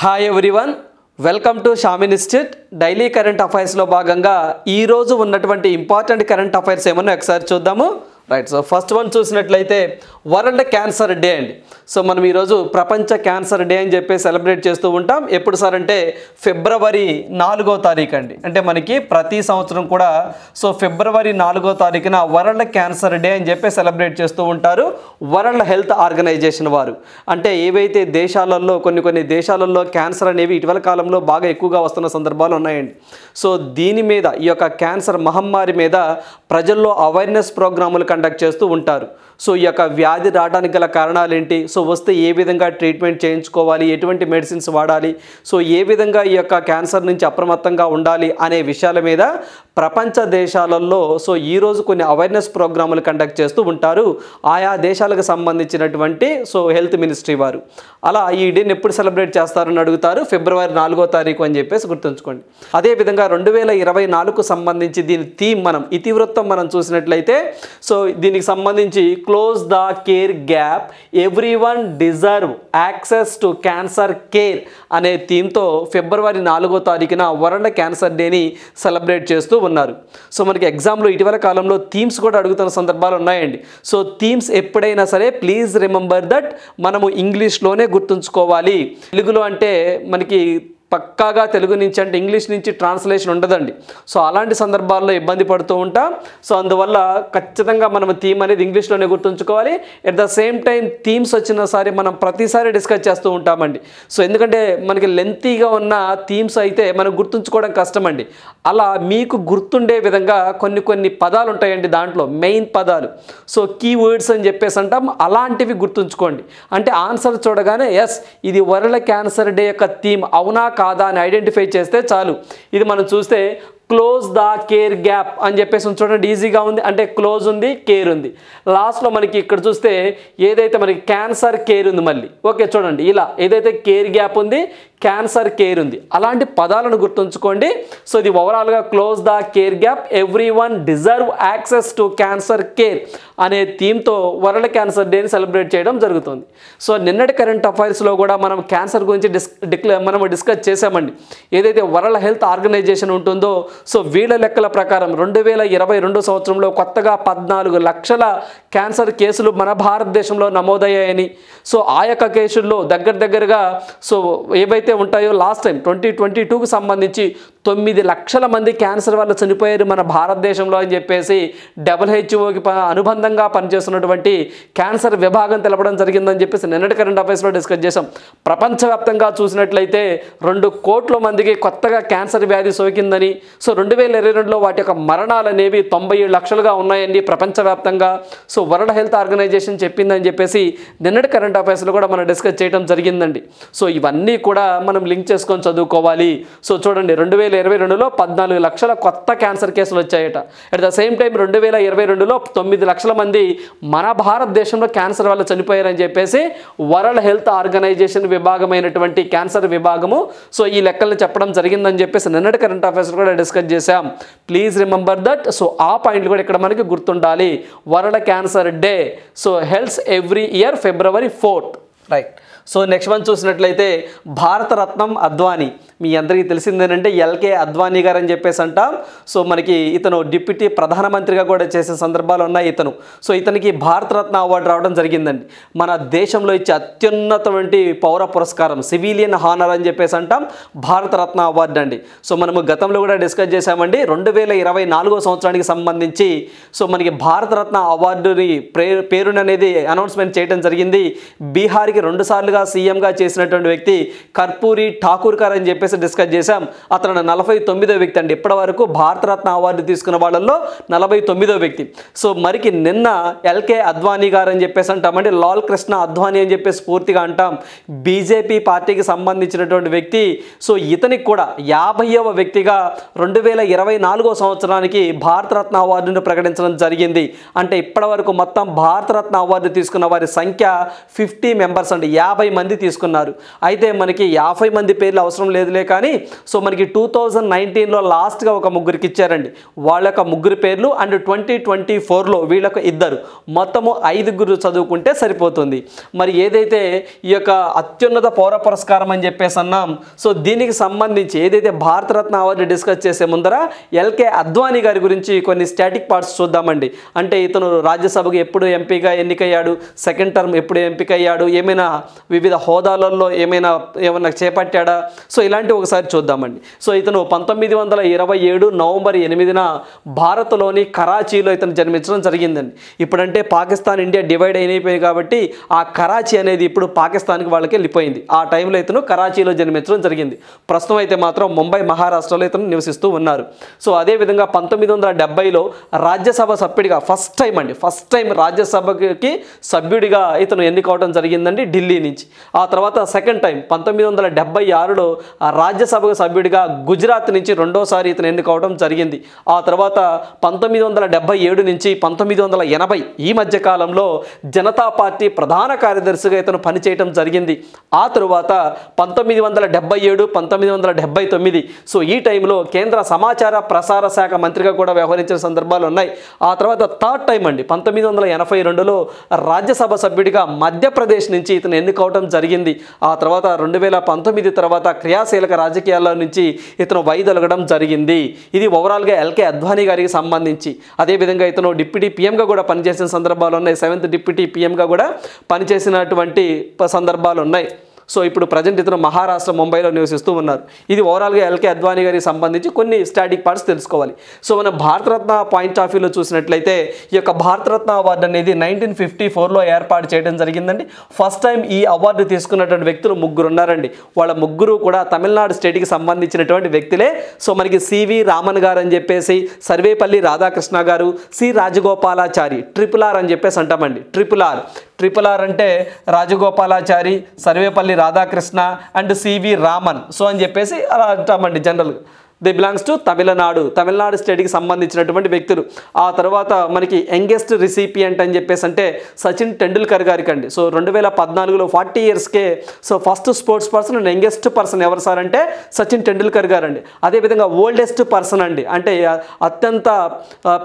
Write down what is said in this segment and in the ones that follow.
Hi everyone, welcome to Shamin institute. Daily current అఫైర్స్లో భాగంగా ఈరోజు ఉన్నటువంటి ఇంపార్టెంట్ కరెంట్ అఫైర్స్ ఏమన్నా ఒకసారి చూద్దాము. రైట్, సో ఫస్ట్ వన్ చూసినట్లయితే వరల్డ్ క్యాన్సర్ డే అండి. సో మనం ఈరోజు ప్రపంచ క్యాన్సర్ డే అని చెప్పి సెలబ్రేట్ చేస్తూ ఉంటాం. ఎప్పుడు సార్ అంటే ఫిబ్రవరి 4వ తారీఖు అండి. అంటే మనకి ప్రతి సంవత్సరం కూడా ఫిబ్రవరి 4వ తారీఖున వరల్డ్ క్యాన్సర్ డే అని చెప్పి సెలబ్రేట్ చేస్తూ ఉంటారు వరల్డ్ హెల్త్ ఆర్గనైజేషన్ వారు. అంటే ఏవైతే దేశాలలో కొన్ని దేశాలలో క్యాన్సర్ అనేవి ఇటీవల కాలంలో బాగా ఎక్కువగా వస్తున్న సందర్భాలు ఉన్నాయండి. సో దీని మీద ఈ యొక్క క్యాన్సర్ మహమ్మారి మీద ప్రజల్లో అవేర్నెస్ ప్రోగ్రాములు కండక్ట్ చేస్తూ ఉంటారు. సో ఈ యొక్క వ్యాధి రావడానికి గల కారణాలు ఏంటి, సో వస్తే ఏ విధంగా ట్రీట్మెంట్ చేయించుకోవాలి, ఎటువంటి మెడిసిన్స్ వాడాలి, సో ఏ విధంగా ఈ యొక్క క్యాన్సర్ నుంచి అప్రమత్తంగా ఉండాలి అనే విషయాల మీద ప్రపంచ దేశాలలో ఈరోజు కొన్ని అవేర్నెస్ ప్రోగ్రాములు కండక్ట్ చేస్తూ ఉంటారు ఆయా దేశాలకు సంబంధించినటువంటి హెల్త్ మినిస్ట్రీ వారు. అలా ఈ డేని ఎప్పుడు సెలబ్రేట్ చేస్తారని అడుగుతారు, ఫిబ్రవరి 4వ తారీఖు అని చెప్పేసి గుర్తుంచుకోండి. అదేవిధంగా 2024కు సంబంధించి దీని థీమ్ ఇతివృత్తం మనం చూసినట్లయితే దీనికి సంబంధించి close the care gap, everyone deserve access to cancer care అనే థీమ్తో ఫిబ్రవరి 4వ తారీఖున వరల్డ్ క్యాన్సర్ డేని సెలబ్రేట్ చేస్తూ ఉన్నారు. సో మనకి ఎగ్జామ్లో ఇటీవల కాలంలో థీమ్స్ కూడా అడుగుతున్న సందర్భాలు ఉన్నాయండి. సో థీమ్స్ ఎప్పుడైనా సరే ప్లీజ్ రిమెంబర్ దట్ మనము ఇంగ్లీష్లోనే గుర్తుంచుకోవాలి. తెలుగులో అంటే మనకి పక్కాగా తెలుగు నుంచి అంటే ఇంగ్లీష్ నుంచి ట్రాన్స్లేషన్ ఉండదండి. సో అలాంటి సందర్భాల్లో ఇబ్బంది పడుతూ ఉంటాం. సో అందువల్ల ఖచ్చితంగా మనం థీమ్ అనేది ఇంగ్లీష్లోనే గుర్తుంచుకోవాలి. At the same time themes వచ్చినసారి మనం ప్రతిసారి డిస్కస్ చేస్తూ ఉంటామండి. సో ఎందుకంటే మనకి లెంతీగా ఉన్న థీమ్స్ అయితే మనం గుర్తుంచుకోవడం కష్టమండి. అలా మీకు గుర్తుండే విధంగా కొన్ని పదాలు ఉంటాయండి, దాంట్లో మెయిన్ పదాలు. సో కీవర్డ్స్ అని చెప్పేసి అంటాం, అలాంటివి గుర్తుంచుకోండి. అంటే ఆన్సర్ చూడగానే ఎస్ ఇది వరల్డ్ క్యాన్సర్ డే యొక్క థీమ్ అవునా కాదా అని ఐడెంటిఫై చేస్తే చాలు. ఇది మనం చూస్తే క్లోజ్ ద కేర్ గ్యాప్ అని చెప్పేసి చూడండి, ఈజీగా ఉంది. అంటే క్లోజ్ ఉంది, కేర్ ఉంది. లాస్ట్లో మనకి ఇక్కడ చూస్తే ఏదైతే మనకి క్యాన్సర్ కేర్ ఉంది, మళ్ళీ ఓకే చూడండి ఇలా ఏదైతే కేర్ గ్యాప్ ఉంది, క్యాన్సర్ కేర్ ఉంది, అలాంటి పదాలను గుర్తుంచుకోండి. సో ఇది ఓవరాల్గా close the care gap, everyone deserve access to cancer care అనే థీమ్తో వరల్డ్ క్యాన్సర్ డేని సెలబ్రేట్ చేయడం జరుగుతుంది. సో నిన్నటి కరెంట్ అఫైర్స్లో కూడా మనం క్యాన్సర్ గురించి మనం డిస్కస్ చేసామండి. ఏదైతే వరల్డ్ హెల్త్ ఆర్గనైజేషన్ ఉంటుందో వీళ్ళ లెక్కల ప్రకారం 2022 సంవత్సరంలో కొత్తగా 14 లక్షల క్యాన్సర్ కేసులు మన భారతదేశంలో నమోదయ్యాయని, సో ఆ యొక్క కేసుల్లో దగ్గరగా ఏవైతే ఉంటాయో లాస్ట్ టైం 2022కు సంబంధించి 9 లక్షల మంది క్యాన్సర్ వల్ల చనిపోయారు మన భారతదేశంలో అని చెప్పేసి WHO అనుబంధంగా పనిచేస్తున్నటువంటి క్యాన్సర్ విభాగం తెలపడం జరిగిందని చెప్పేసి నిన్నటి కరెంట్ అఫైర్స్లో డిస్కస్ చేసాం. ప్రపంచవ్యాప్తంగా చూసినట్లయితే 2 కోట్ల మందికి కొత్తగా క్యాన్సర్ వ్యాధి సోకిందని, 2022లో వాటి యొక్క మరణాలు అనేవి 97 లక్షలుగా ఉన్నాయండి ప్రపంచవ్యాప్తంగా. వరల్డ్ హెల్త్ ఆర్గనైజేషన్ చెప్పిందని చెప్పేసి నిన్నటి కరెంట్ అఫైర్స్లో కూడా మనం డిస్కస్ చేయడం జరిగిందండి. ఇవన్నీ కూడా మనం లింక్ చేసుకొని చదువుకోవాలి. చూడండి 2022లో 14 లక్షల కొత్త క్యాన్సర్ కేసులు వచ్చాయట. అట్ ద సేమ్ టైం 2022లో 9 లక్షల మంది మన భారతదేశంలో క్యాన్సర్ వల్ల చనిపోయారని చెప్పేసి వరల్డ్ హెల్త్ ఆర్గనైజేషన్ విభాగమైనటువంటి క్యాన్సర్ విభాగము ఈ లెక్కలను చెప్పడం జరిగిందని చెప్పేసి నిన్నటి కరెంట్ అఫైర్స్ కూడా డిస్కస్ చేసాం. Please remember that. ఆ పాయింట్లు కూడా ఇక్కడ మనకి గుర్తుండాలి. World cancer day health every year February 4th. Right. Next one చూసినట్లయితే భారతరత్నం అద్వానీ. మీ అందరికీ తెలిసిందేనంటే ఎల్కే అద్వానీ గారు అని చెప్పేసి అంటాం. మనకి ఇతను డిప్యూటీ ప్రధానమంత్రిగా కూడా చేసే సందర్భాలు ఉన్నాయి. ఇతనికి భారతరత్న అవార్డు రావడం జరిగిందండి. మన దేశంలో ఇచ్చే అత్యున్నతమైన పౌర పురస్కారం, సివిలియన్ హానర్ అని చెప్పేసి అంటాం, భారతరత్న అవార్డు అండి. మనము గతంలో కూడా డిస్కస్ చేసామండి. 2024వ సంవత్సరానికి సంబంధించి మనకి భారతరత్న అవార్డుని పేరుని అనేది అనౌన్స్మెంట్ చేయడం జరిగింది. బీహార్కి 2 సార్లుగా సీఎంగా చేసినటువంటి వ్యక్తి కర్పూరి ఠాకూర్ గారు అని చెప్పేసి డిస్కస్ చేశాం. అతను 49వ వ్యక్తి అండి. ఇప్పటి వరకు భారతరత్న అవార్డు తీసుకున్న వాళ్ళల్లో 49వ వ్యక్తి. మరికి నిన్న ఎల్కే అద్వానీ గారు అని చెప్పేసి అంటామండి, లాల్ కృష్ణ అద్వానీ అని చెప్పేసి పూర్తిగా అంటాం, బీజేపీ పార్టీకి సంబంధించినటువంటి వ్యక్తి. ఇతనికి కూడా 50వ వ్యక్తిగా 2024వ సంవత్సరానికి భారతరత్న అవార్డును ప్రకటించడం జరిగింది. అంటే ఇప్పటి వరకు మొత్తం భారతరత్న అవార్డు తీసుకున్న వారి సంఖ్య 50 మెంబర్స్ అండి, 50 మంది తీసుకున్నారు. అయితే మనకి 50 మంది పేర్లు అవసరం లేదులే వ్యక్తులే కానీ సో మనకి 2019లో లాస్ట్గా ఒక ముగ్గురికి ఇచ్చారండి. వాళ్ళ యొక్క ముగ్గురు పేర్లు అండ్ 2024లో వీళ్ళకు ఇద్దరు, మొత్తము 5 చదువుకుంటే సరిపోతుంది. మరి ఏదైతే ఈ యొక్క అత్యున్నత పౌర పురస్కారం అని చెప్పేసి అన్నాం, సో దీనికి సంబంధించి ఏదైతే భారతరత్న అవార్డు డిస్కస్ చేసే ముందర ఎల్కే అద్వానీ గారి గురించి కొన్ని స్టాటిక్ పార్ట్స్ చూద్దామండి. అంటే ఇతను రాజ్యసభకు ఎప్పుడు ఎంపీగా ఎన్నికయ్యాడు, సెకండ్ టర్మ్ ఎప్పుడు ఎంపికయ్యాడు, ఏమైనా వివిధ హోదాలలో ఏమైనా చేపట్టాడా, సో ఇలాంటివి ఒకసారి చూద్దామండి. సో ఇతను 1927 నవంబర్ 8న భారత్లోని కరాచీలో ఇతను జన్మించడం జరిగిందండి. ఇప్పుడంటే పాకిస్తాన్ ఇండియా డివైడ్ అయిపోయింది కాబట్టి ఆ కరాచీ అనేది ఇప్పుడు పాకిస్తాన్కి వాళ్ళకి వెళ్ళిపోయింది. ఆ టైంలో ఇతను కరాచీలో జన్మించడం జరిగింది. ప్రస్తుతం అయితే మాత్రం ముంబై మహారాష్ట్రలో ఇతను నివసిస్తూ ఉన్నారు. సో అదేవిధంగా 1970లో రాజ్యసభ సభ్యుడిగా ఫస్ట్ టైం రాజ్యసభకి సభ్యుడిగా ఇతను ఎన్నికవడం జరిగిందండి ఢిల్లీ నుంచి. ఆ తర్వాత సెకండ్ టైం 1976లో రాజ్యసభకు సభ్యుడిగా గుజరాత్ నుంచి రెండోసారి ఇతను ఎన్నికవడం జరిగింది. ఆ తర్వాత 1977 నుంచి 1980 ఈ మధ్య కాలంలో జనతా పార్టీ ప్రధాన కార్యదర్శిగా ఇతను పనిచేయడం జరిగింది. ఆ తరువాత 1977, 1979 సో ఈ టైంలో కేంద్ర సమాచార ప్రసార శాఖ మంత్రిగా కూడా వ్యవహరించిన సందర్భాలు ఉన్నాయి. ఆ తర్వాత థర్డ్ టైం 1982లో రాజ్యసభ సభ్యుడిగా మధ్యప్రదేశ్ నుంచి ఇతను ఎన్నికవడం జరిగింది. ఆ తర్వాత 2019 తర్వాత క్రియాశీలక రాజకీయాల నుంచి ఇతను వైదొలగడం జరిగింది. ఇది ఓవరాల్గా ఎల్కే అద్వానీ గారికి సంబంధించి. అదేవిధంగా ఇతను డిప్యూటీ పీఎంగా కూడా పనిచేసిన సందర్భాలు ఉన్నాయి. 7th డిప్యూటీ పీఎంగా కూడా పనిచేసినటువంటి సందర్భాలు ఉన్నాయి. సో ఇప్పుడు ప్రజెంట్ ఇతను మహారాష్ట్ర ముంబైలో నివసిస్తూ ఉన్నారు. ఇది ఓవరాల్గా ఎల్కే అద్వానీ గారికి సంబంధించి కొన్ని స్టాటిక్ పార్ట్స్ తెలుసుకోవాలి. సో మనం భారతరత్న పాయింట్ ఆఫ్ వ్యూలో చూసినట్లయితే ఈ యొక్క భారతరత్న అవార్డు అనేది 1954లో ఏర్పాటు చేయడం జరిగిందండి. ఫస్ట్ టైం ఈ అవార్డు తీసుకున్నటువంటి వ్యక్తులు 3 ఉన్నారండి. వాళ్ళ 3 కూడా తమిళనాడు స్టేట్కి సంబంధించినటువంటి వ్యక్తులే. సో మనకి సివి రామన్ గారు అని చెప్పేసి, సర్వేపల్లి రాధాకృష్ణ గారు, సి రాజగోపాలాచారి, RRR అని చెప్పేసి అంటామండి. RRR అంటే Rajagopalachari, Sarvepalli Radhakrishna and CV Raman so అని చెప్పేసి అలా అంటామండి జనరల్గా. దే బిలాంగ్స్ టు తమిళనాడు స్టేట్కి సంబంధించినటువంటి వ్యక్తులు. ఆ తర్వాత మనకి యంగెస్ట్ రిసిపియంట్ అని చెప్పేసి అంటే సచిన్ టెండూల్కర్ గారికి అండి. సో 2014లో 40 ఇయర్స్కే so first sports person and youngest person ఎవరు సార్ అంటే సచిన్ టెండూల్కర్ గారు అండి. అదేవిధంగా ఓల్డెస్ట్ పర్సన్ అండి, అంటే అత్యంత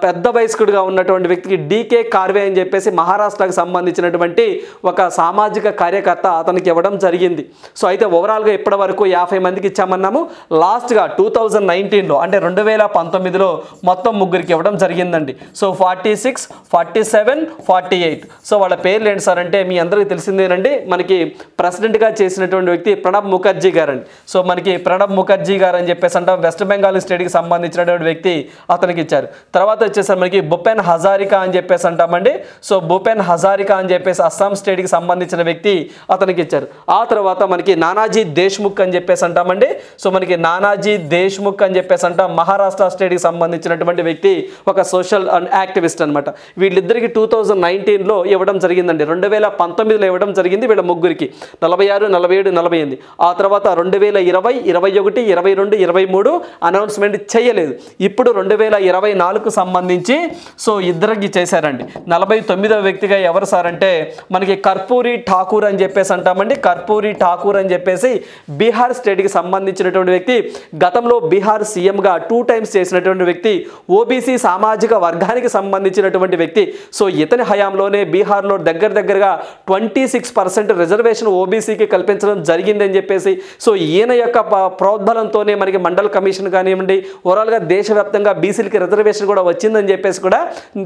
పెద్ద వయస్కుడిగా ఉన్నటువంటి వ్యక్తికి డీకే కార్వే అని చెప్పేసి మహారాష్ట్రకు సంబంధించినటువంటి ఒక సామాజిక కార్యకర్త అతనికి ఇవ్వడం జరిగింది. సో అయితే ఓవరాల్గా ఇప్పటి వరకు 50 మందికి ఇచ్చామన్నాము. లాస్ట్గా 2019లో అంటే 2019లో మొత్తం 3కి ఇవ్వడం జరిగిందండి. సో 46, 47, 48 సో వాళ్ళ పేర్లు ఏంటి సార్ అంటే మీ అందరికీ తెలిసిందేనండి. మనకి ప్రెసిడెంట్గా చేసినటువంటి వ్యక్తి ప్రణబ్ ముఖర్జీ గారండి. సో మనకి ప్రణబ్ ముఖర్జీ గారు అని చెప్పేసి అంటే వెస్ట్ బెంగాల్ స్టేట్కి సంబంధించినటువంటి వ్యక్తి అతనికి ఇచ్చారు. తర్వాత వచ్చేసరి మనకి భూపెన్ హజారికా అని చెప్పేసి అంటామండి. సో భూపెన్ హజారికా అని చెప్పేసి అస్సాం స్టేట్కి సంబంధించిన వ్యక్తి అతనికి ఇచ్చారు. ఆ తర్వాత మనకి నానాజీ దేశ్ముఖ్ అని చెప్పేసి అంటామండి. సో మనకి నానాజీ దేశ్ముఖ్ అని చెప్పేసి అంటాం మహారాష్ట్ర స్టేట్కి సంబంధించినటువంటి వ్యక్తి, ఒక సోషల్ అండ్ యాక్టివిస్ట్ అనమాట. వీళ్ళిద్దరికి 2019లో ఇవ్వడం జరిగిందండి. 2019లో ఇవ్వడం జరిగింది వీళ్ళ 3కి 46, 47, 48. ఆ తర్వాత 2020, 21, 22, 23 అనౌన్స్మెంట్ చేయలేదు. ఇప్పుడు 2024కు సంబంధించి సో ఇద్దరికి చేశారండి. 49వ వ్యక్తిగా ఎవరు సార్ అంటే మనకి కర్పూరి ఠాకూర్ అని చెప్పేసి అంటామండి. కర్పూరి ఠాకూర్ అని చెప్పేసి బీహార్ స్టేట్కి సంబంధించినటువంటి వ్యక్తి, గతంలో బీహార్ సీఎంగా 2 టైమ్స్ చేసినటువంటి వ్యక్తి, ఓబీసీ సామాజిక వర్గానికి సంబంధించినటువంటి వ్యక్తి. సో ఇతని హయాంలోనే బీహార్లో దగ్గరగా 26% రిజర్వేషన్ ఓబీసీకి కల్పించడం జరిగిందని చెప్పేసి సో ఈయన యొక్క ప్రోద్బలంతోనే మనకి మండల్ కమిషన్ కానివ్వండి, ఓవరాల్గా దేశవ్యాప్తంగా బీసీలకి రిజర్వేషన్ కూడా వచ్చిందని చెప్పేసి కూడా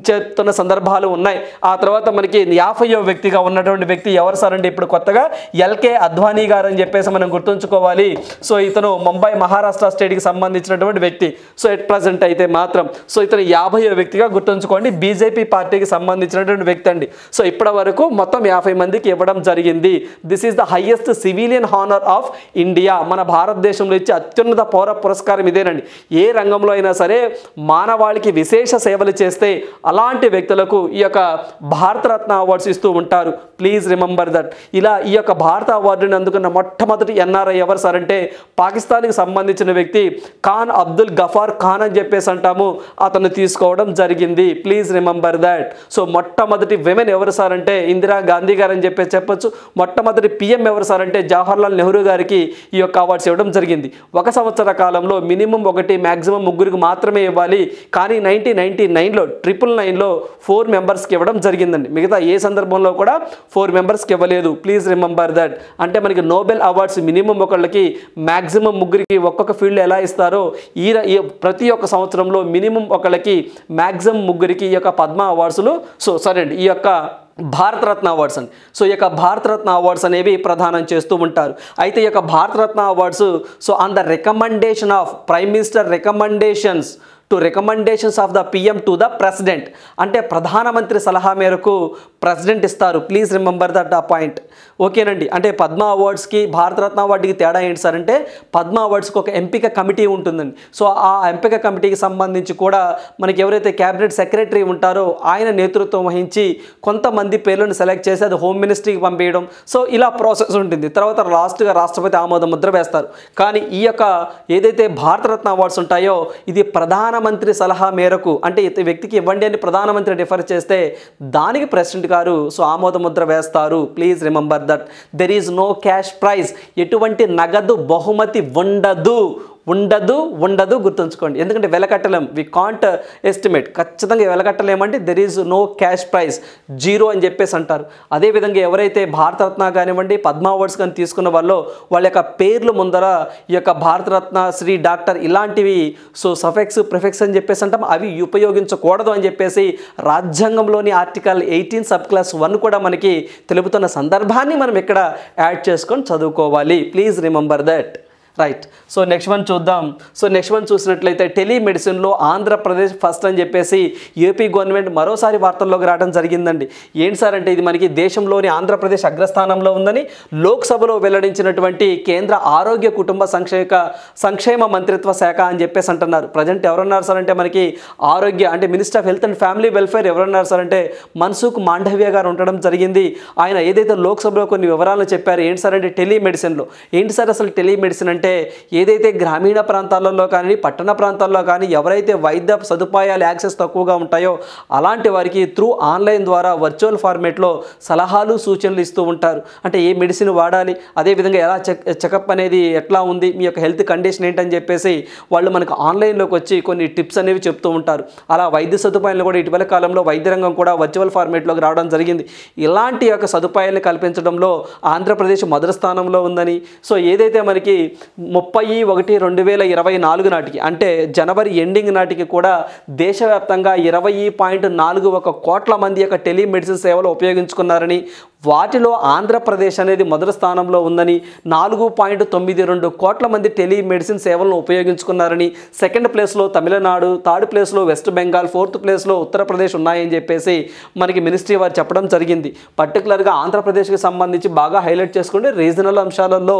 చెప్తున్న సందర్భాలు ఉన్నాయి. ఆ తర్వాత మనకి 50వ వ్యక్తిగా ఉన్నటువంటి వ్యక్తి ఎవరు సార్ అంటే ఇప్పుడు కొత్తగా ఎల్కే అద్వానీ గారు అని చెప్పేసి మనం గుర్తుంచుకోవాలి. సో ఇతను ముంబై మహారాష్ట్ర స్టేట్కి సంబంధించినటువంటి వ్యక్తి. సో ఎట్ ప్రజెంట్ అయితే మాత్రం సో ఇతను 50వ వ్యక్తిగా గుర్తుంచుకోండి. బీజేపీ పార్టీకి సంబంధించినటువంటి వ్యక్తి అండి. సో ఇప్పటి వరకు మొత్తం 50 మందికి ఇవ్వడం జరిగింది. This is the highest civilian honour of India. మన భారతదేశంలో ఇచ్చే అత్యున్నత పౌర పురస్కారం ఇదేనండి. ఏ రంగంలో అయినా సరే మానవాళికి విశేష సేవలు చేస్తే అలాంటి వ్యక్తులకు ఈ యొక్క భారతరత్న అవార్డ్స్ ఇస్తూ ఉంటారు. Please remember that. ఇలా ఈ యొక్క భారత అవార్డుని అందుకున్న మొట్టమొదటి ఎన్ఆర్ఐ ఎవరు సార్ అంటే పాకిస్తాన్కి సంబంధించిన వ్యక్తి ఖాన్ అబ్దుల్ గఫార్ ఖాన్ అని చెప్పేసి అంటాము, అతను తీసుకోవడం జరిగింది. Please remember that. సో మొట్టమొదటి విమెన్ ఎవరు సార్ అంటే ఇందిరా గాంధీ గారు అని చెప్పేసి చెప్పొచ్చు. మొట్టమొదటి పిఎం ఎవరు సార్ అంటే జవహర్లాల్ నెహ్రూ గారికి ఈ యొక్క అవార్డ్స్ ఇవ్వడం జరిగింది. ఒక సంవత్సర కాలంలో మినిమం 1 మ్యాక్సిమం 3 మాత్రమే ఇవ్వాలి. కానీ 1999లో 999లో 4 మెంబర్స్కి ఇవ్వడం జరిగిందండి. మిగతా ఏ సందర్భంలో కూడా 4 మెంబర్స్కి ఇవ్వలేదు. Please remember that. అంటే మనకి నోబెల్ అవార్డ్స్ మినిమం ఒకళ్ళకి మ్యాక్సిమం 3కి ఒక్కొక్క ఫీల్డ్ ఎలా ఇస్తారో ఈ ప్రతి ఒక్క సంవత్సరంలో మినిమం ఒకళ్ళకి మ్యాక్సిమం 3కి ఈ యొక్క పద్మ అవార్డ్స్లు ఈ యొక్క భారతరత్న అవార్డ్స్ అండి. సో ఈ యొక్క భారతరత్న అవార్డ్స్ అనేవి ప్రదానం చేస్తూ ఉంటారు. అయితే ఈ యొక్క Bharat Ratna awards on the recommendation of prime minister recommendations of the PM to the president. అంటే ప్రధానమంత్రి సలహా మేరకు ప్రెసిడెంట్ ఇస్తారు. ప్లీజ్ రిమెంబర్ దట్ ఆ పాయింట్. ఓకేనండి. అంటే పద్మ అవార్డ్స్కి భారతరత్న అవార్డుకి తేడా ఏంటి సార్ అంటే పద్మ అవార్డ్స్కి ఒక ఎంపిక కమిటీ ఉంటుందండి. సో ఆ ఎంపిక కమిటీకి సంబంధించి కూడా మనకి ఎవరైతే క్యాబినెట్ సెక్రటరీ ఉంటారో ఆయన నేతృత్వం వహించి కొంతమంది పేర్లను సెలెక్ట్ చేసి అది హోమ్ మినిస్ట్రీకి పంపించడం. సో ఇలా ప్రాసెస్ ఉంటుంది. తర్వాత లాస్ట్గా రాష్ట్రపతి ఆమోద ముద్ర వేస్తారు. కానీ ఈ యొక్క ఏదైతే భారతరత్న అవార్డ్స్ ఉంటాయో ఇది ప్రధానమంత్రి సలహా మేరకు, అంటే ఈ వ్యక్తికి ఇవ్వండి అని ప్రధానమంత్రి డిఫర్ చేస్తే దానికి ప్రెసిడెంట్ గారు ఆమోద ముద్ర వేస్తారు. Please remember that. There is no cash prize. ఎటువంటి నగదు బహుమతి ఉండదు గుర్తుంచుకోండి. ఎందుకంటే వెలకట్టలేం, వి కాంట్ ఎస్టిమేట్. ఖచ్చితంగా వెలకట్టలేమంటే there is no cash prize, 0 అని చెప్పేసి అంటారు. అదేవిధంగా ఎవరైతే భారతరత్న కానివ్వండి పద్మ అవార్డ్స్ కానీ తీసుకున్న వాళ్ళ యొక్క పేర్లు ముందర ఈ యొక్క భారతరత్న, శ్రీ, డాక్టర్ ఇలాంటివి సఫెక్స్ ప్రిఫిక్స్ అని చెప్పేసి అంటాం, అవి ఉపయోగించకూడదు అని చెప్పేసి రాజ్యాంగంలోని ఆర్టికల్ 18 సబ్ క్లాస్ 1 కూడా మనకి తెలుపుతున్న సందర్భాన్ని మనం ఇక్కడ యాడ్ చేసుకొని చదువుకోవాలి. Please remember that. Right. So next one చూద్దాం. సో నెక్స్ట్ వన్ చూసినట్లయితే టెలిమెడిసిన్లో ఆంధ్రప్రదేశ్ ఫస్ట్ అని చెప్పేసి ఏపీ గవర్నమెంట్ మరోసారి వార్తల్లోకి రావడం జరిగిందండి. ఏంటి సార్ అంటే ఇది మనకి దేశంలోని ఆంధ్రప్రదేశ్ అగ్రస్థానంలో ఉందని లోక్సభలో వెల్లడించినటువంటి కేంద్ర ఆరోగ్య కుటుంబ సంక్షేమ మంత్రిత్వ శాఖ అని చెప్పేసి అంటున్నారు. ప్రజెంట్ ఎవరున్నారు సార్ అంటే మనకి ఆరోగ్య అంటే minister of health and family welfare ఎవరున్నారు సార్ అంటే మన్సుఖ్ మాండవ్య గారు ఉండడం జరిగింది. ఆయన ఏదైతే లోక్సభలో కొన్ని వివరాలను చెప్పారు. ఏంటి సార్ అంటే టెలిమెడిసిన్లో ఏంటి సార్ అసలు టెలిమెడిసిన్ అంటే ఏదైతే గ్రామీణ ప్రాంతాలలో కానీ పట్టణ ప్రాంతాల్లో కానీ ఎవరైతే వైద్య సదుపాయాలు యాక్సెస్ తక్కువగా ఉంటాయో అలాంటి వారికి త్రూ ఆన్లైన్ ద్వారా వర్చువల్ ఫార్మేట్లో సలహాలు సూచనలు ఇస్తూ ఉంటారు. అంటే ఏ మెడిసిన్ వాడాలి, అదేవిధంగా ఎలా చెకప్ అనేది ఎట్లా ఉంది, మీ యొక్క హెల్త్ కండిషన్ ఏంటని చెప్పేసి వాళ్ళు మనకు ఆన్లైన్లోకి వచ్చి కొన్ని టిప్స్ అనేవి చెప్తూ ఉంటారు. అలా వైద్య సదుపాయాలు కూడా ఇటీవల కాలంలో వైద్య రంగం కూడా వర్చువల్ ఫార్మేట్లోకి రావడం జరిగింది. ఇలాంటి యొక్క సదుపాయాలను కల్పించడంలో ఆంధ్రప్రదేశ్ మొదటి స్థానంలో ఉందని. సో ఏదైతే మనకి 31/1/2024 నాటికి అంటే జనవరి ఎండింగ్ నాటికి కూడా దేశవ్యాప్తంగా 20.41 కోట్ల మంది యొక్క టెలిమెడిసిన్ సేవలు ఉపయోగించుకున్నారని, వాటిలో ఆంధ్రప్రదేశ్ అనేది మొదటి స్థానంలో ఉందని, 4.92 కోట్ల మంది టెలిమెడిసిన్ సేవలను ఉపయోగించుకున్నారని, సెకండ్ ప్లేస్లో తమిళనాడు, థర్డ్ ప్లేస్లో వెస్ట్ బెంగాల్, ఫోర్త్ ప్లేస్లో ఉత్తరప్రదేశ్ ఉన్నాయని చెప్పేసి మనకి మినిస్ట్రీ వారు చెప్పడం జరిగింది. పర్టికులర్గా ఆంధ్రప్రదేశ్కి సంబంధించి బాగా హైలైట్ చేసుకుంటే రీజనల్ అంశాలలో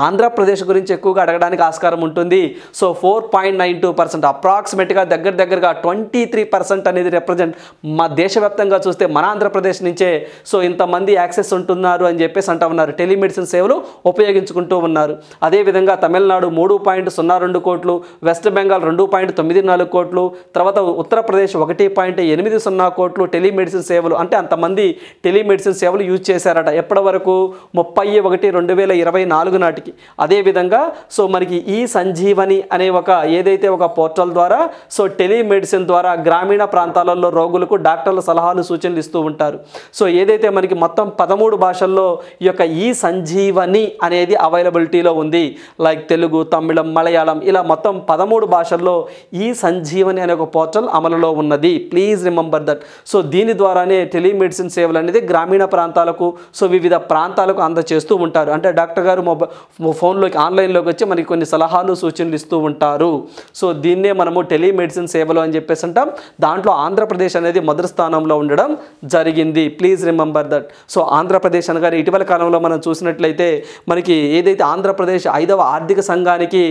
ఆంధ్రప్రదేశ్ గురించి ఎక్కువగా అడగడానికి ఆస్కారం ఉంటుంది. సో 4.92% అప్రాక్సిమేట్గా దగ్గరగా 23% అనేది రిప్రజెంట్ మా దేశవ్యాప్తంగా చూస్తే మన ఆంధ్రప్రదేశ్ నుంచే ఇంతమంది యాక్సెస్ ఉంటున్నారు అని చెప్పేసి అంటూ ఉన్నారు. టెలిమెడిసిన్ సేవలు ఉపయోగించుకుంటూ ఉన్నారు. అదేవిధంగా తమిళనాడు 3.02 కోట్లు, వెస్ట్ బెంగాల్ 2.94 కోట్లు, తర్వాత ఉత్తరప్రదేశ్ 1.80 కోట్లు టెలిమెడిసిన్ సేవలు అంటే అంతమంది టెలిమెడిసిన్ సేవలు యూజ్ చేశారట. ఎప్పటి వరకు 30/1/2024 నాటికి. అదేవిధంగా మనకి ఈ సంజీవని అనే ఏదైతే ఒక పోర్టల్ ద్వారా టెలిమెడిసిన్ ద్వారా గ్రామీణ ప్రాంతాలలో రోగులకు డాక్టర్ల సలహాలు సూచనలు ఇస్తూ ఉంటారు. ఏదైతే మనకి మొత్తం 13 భాషల్లో ఈ యొక్క ఈ సంజీవని అనేది అవైలబిలిటీలో ఉంది. లైక్ తెలుగు, తమిళం, మలయాళం ఇలా మొత్తం 13 భాషల్లో ఈ సంజీవని అనే ఒక పోర్టల్ అమలులో ఉన్నది. Please remember that. దీని ద్వారానే టెలిమెడిసిన్ సేవలు అనేది గ్రామీణ ప్రాంతాలకు వివిధ ప్రాంతాలకు అందజేస్తూ ఉంటారు. అంటే డాక్టర్ గారు ఫోన్లోకి ఆన్లైన్లోకి వచ్చి మనకి కొన్ని సలహాలు సూచనలు ఇస్తూ ఉంటారు. దీన్నే మనము టెలిమెడిసిన్ సేవలు అని చెప్పేసి అంటాం. దాంట్లో ఆంధ్రప్రదేశ్ అనేది మొదటి స్థానంలో ఉండడం జరిగింది. Please remember that. ఆంధ్రప్రదేశ్ అనగా ఇటీవల కాలంలో మనం చూసినట్లయితే మనకి ఏదైతే ఆంధ్రప్రదేశ్ 5వ ఆర్థిక సంఘానికి